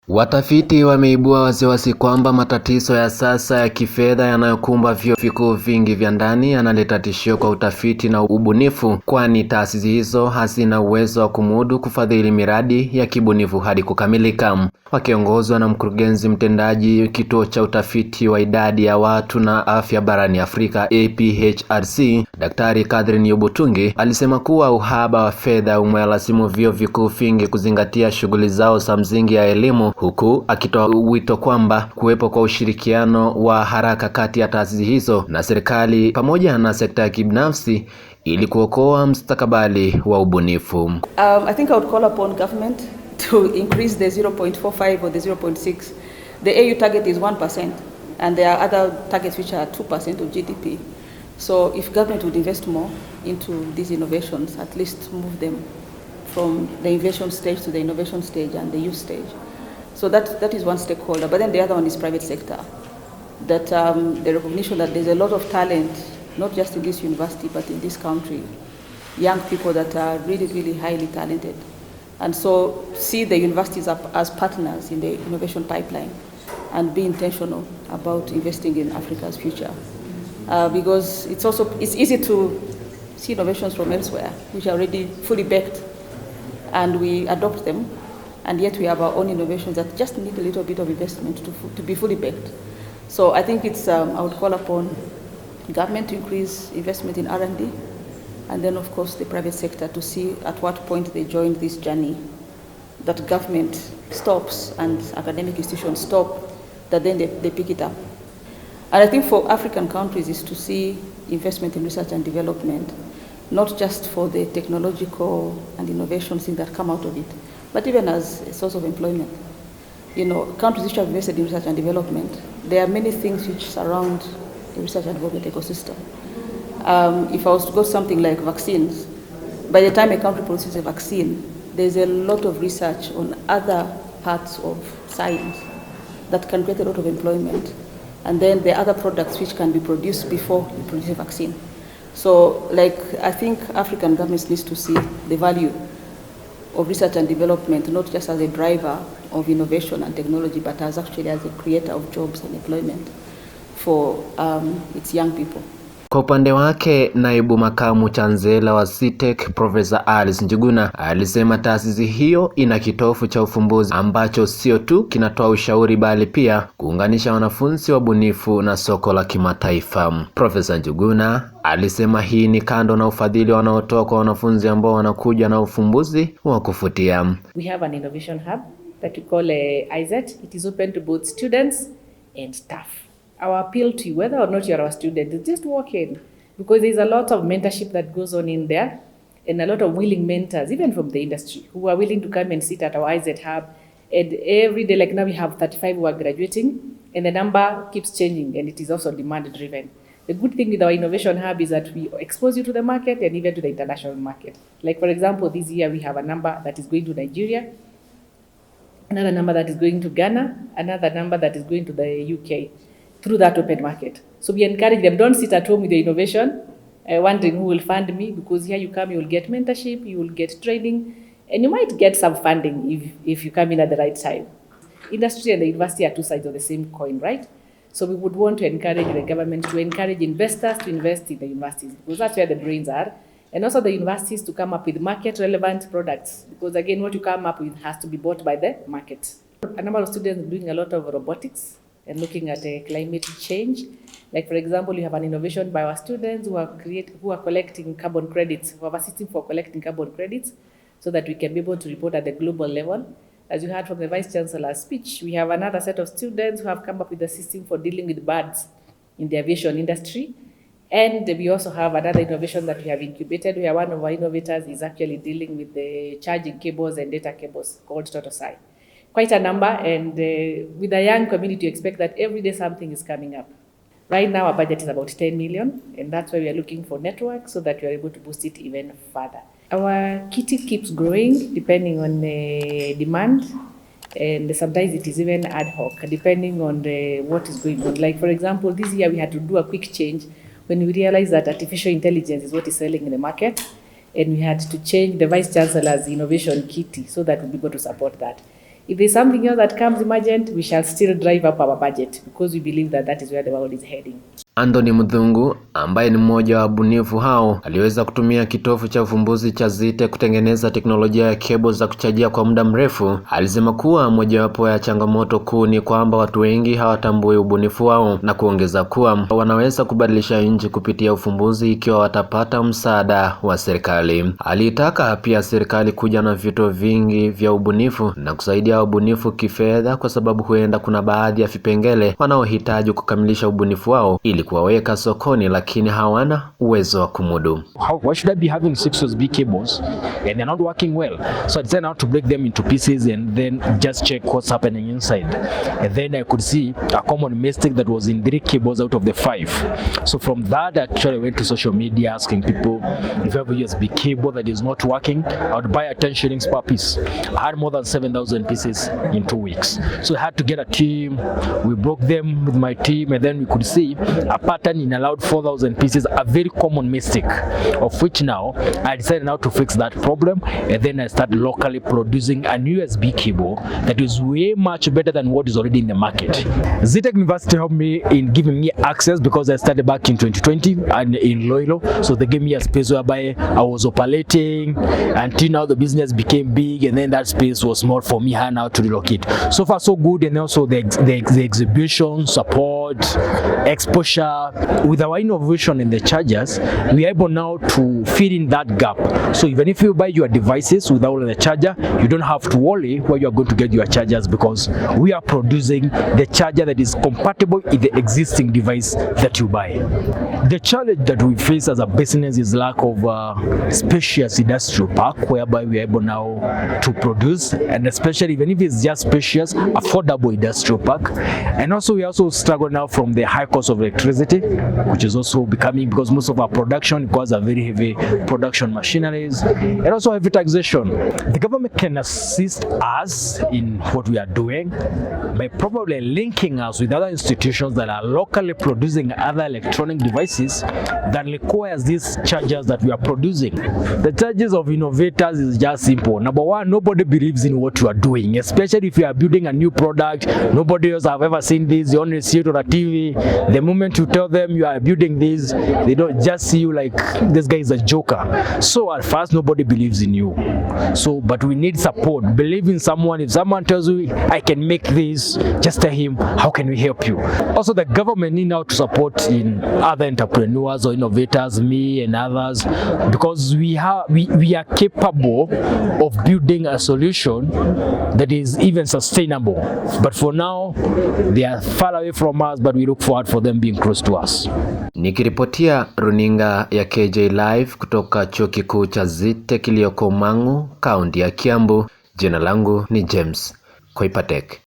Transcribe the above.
Watafiti wameibua wasiwasi kwamba matatizo ya sasa ya kifedha yanayokumba vyuo vikuu vingi vya ndani yanaleta tishio kwa utafiti na ubunifu, kwani taasisi hizo hazina uwezo wa kumudu kufadhili miradi ya kibunifu hadi kukamilika. Wakiongozwa na mkurugenzi mtendaji kituo cha utafiti wa idadi ya watu na afya barani Afrika APHRC, Daktari Catherine Yobotungi alisema kuwa uhaba wa fedha umewalazimu vyuo vikuu vingi kuzingatia shughuli zao za msingi ya elimu, huku akitoa wito kwamba kuwepo kwa ushirikiano wa haraka kati ya taasisi hizo na serikali pamoja na sekta ya kibinafsi ili kuokoa mustakabali wa ubunifu. I think I would call upon government to increase the 0.45 or the 0.6. The AU target is 1% and there are other targets which are 2% of GDP. So if government would invest more into these innovations, at least move them from the innovation stage to the innovation stage and the use stage. So that is one stakeholder. But then the other one is private sector. That the recognition that there's a lot of talent, not just in this university, but in this country. Young people that are really, really highly talented. And so see the universities as partners in the innovation pipeline and be intentional about investing in Africa's future. Because it's easy to see innovations from elsewhere, which are already fully baked, and we adopt them, and yet we have our own innovations that just need a little bit of investment to be fully baked. So I think I would call upon government to increase investment in R&D, and then of course the private sector to see at what point they join this journey, that government stops and academic institutions stop, that then they pick it up. And I think for African countries is to see investment in research and development, not just for the technological and innovation things that come out of it, but even as a source of employment. You know, countries which have invested in research and development, there are many things which surround the research and development ecosystem. If I was to go something like vaccines, by the time a country produces a vaccine, there's a lot of research on other parts of science that can create a lot of employment. And then there are other products which can be produced before you produce a vaccine. So, I think African governments need to see the value of research and development, not just as a driver of innovation and technology, but as actually as a creator of jobs and employment for its young people. Kwa upande wake, naibu makamu chansela wa Zetech Profesa Alice Njuguna alisema taasisi hiyo ina kitovu cha ufumbuzi ambacho sio tu kinatoa ushauri bali pia kuunganisha wanafunzi wabunifu na soko la kimataifa. Profesa Njuguna alisema hii ni kando na ufadhili wanaotoa kwa wanafunzi ambao wanakuja na ufumbuzi wa kufutia. We have an innovation hub that we call iZET. It is open to both students and staff. Our appeal to you, whether or not you're our student, is just walk in, because there's a lot of mentorship that goes on in there and a lot of willing mentors, even from the industry, who are willing to come and sit at our iZET hub. And every day, like now we have 35 who are graduating, and the number keeps changing, and it is also demand driven. The good thing with our innovation hub is that we expose you to the market and even to the international market. Like for example, this year we have a number that is going to Nigeria, another number that is going to Ghana, another number that is going to the UK. Through that open market. So we encourage them, don't sit at home with the innovation, wondering who will fund me, because here you come, you will get mentorship, you will get training, and you might get some funding if you come in at the right time. Industry and the university are two sides of the same coin, right? So we would want to encourage the government to encourage investors to invest in the universities, because that's where the brains are, and also the universities to come up with market-relevant products, because again, what you come up with has to be bought by the market. A number of students are doing a lot of robotics, and looking at climate change. Like for example, you have an innovation by our students who are collecting carbon credits, who have a system for collecting carbon credits so that we can be able to report at the global level. As you heard from the Vice Chancellor's speech, we have another set of students who have come up with a system for dealing with birds in the aviation industry. And we also have another innovation that we have incubated, where one of our innovators is actually dealing with the charging cables and data cables called Totosai. Quite a number, and with a young community, you expect that every day something is coming up. Right now, our budget is about 10 million, and that's why we are looking for networks so that we are able to boost it even further. Our kitty keeps growing depending on the demand, and sometimes it is even ad hoc, depending on what is going on. Like, for example, this year we had to do a quick change when we realized that artificial intelligence is what is selling in the market, and we had to change the Vice Chancellor's innovation kitty so that we'll be able to support that. If there's something else that comes emergent, we shall still drive up our budget because we believe that that is where the world is heading. Anthony Muthungu ambaye ni mmoja wa wabunifu hao aliweza kutumia kitovu cha uvumbuzi cha Zetech kutengeneza teknolojia ya cable za kuchajia kwa muda mrefu. Alisema kuwa mojawapo ya changamoto kuu ni kwamba watu wengi hawatambui ubunifu wao, na kuongeza kuwa wanaweza kubadilisha nchi kupitia ufumbuzi ikiwa watapata msaada wa serikali. Alitaka pia serikali kuja na vituo vingi vya ubunifu na kusaidia wabunifu kifedha, kwa sababu huenda kuna baadhi ya vipengele wanaohitaji kukamilisha ubunifu wao ili kuwaweka sokoni, lakini hawana uwezo wa kumudu. Why should I be having 6 USB cables and they're not working well? So I decided now to break them into pieces and then just check what's happening inside. And then I could see a common mistake that was in 3 cables out of the 5. So from that, I actually went to social media asking people if you have a USB cable that is not working, I would buy 10 shillings per piece. I had more than 7,000 pieces in 2 weeks. So I had to get a team. We broke them with my team, and then we could see a pattern in allowed 4,000 pieces, a very common mistake, of which now I decided now to fix that problem, and then I started locally producing an USB cable that is way much better than what is already in the market. Zetech University helped me in giving me access because I started back in 2020 and in Loilo, so they gave me a space whereby I was operating until now the business became big, and then that space was small for me now to relocate. So far so good, and also the exhibition support, exposure. With our innovation in the chargers, we are able now to fill in that gap. So even if you buy your devices without the charger, you don't have to worry where you are going to get your chargers, because we are producing the charger that is compatible with the existing device that you buy. The challenge that we face as a business is lack of spacious industrial park whereby we are able now to produce, and especially even if it's just spacious, affordable industrial park. And also we also struggle now from the high cost of electricity, which is also becoming, because most of our production requires a very heavy production machineries, and also heavy taxation. The government can assist us in what we are doing by probably linking us with other institutions that are locally producing other electronic devices that requires these chargers that we are producing. The charges of innovators is just simple. Number one, nobody believes in what you are doing, especially if you are building a new product. Nobody else have ever seen this. You only see it on a TV. The moment you tell them you are building this, they don't just see you like this guy is a joker. So at first nobody believes in you. So but we need support. Believe in someone. If someone tells you I can make this, just tell him how can we help you. Also the government need now to support in other entrepreneurs or innovators, me and others, because we are capable of building a solution that is even sustainable. But for now they are far away from us, but we look forward for them being close to us. Nikiripotia runinga ya KJ Live kutoka chuo kikuu cha Zetech iliyoko Mang'u, kaunti ya Kiambu, jina langu ni James Koipatek.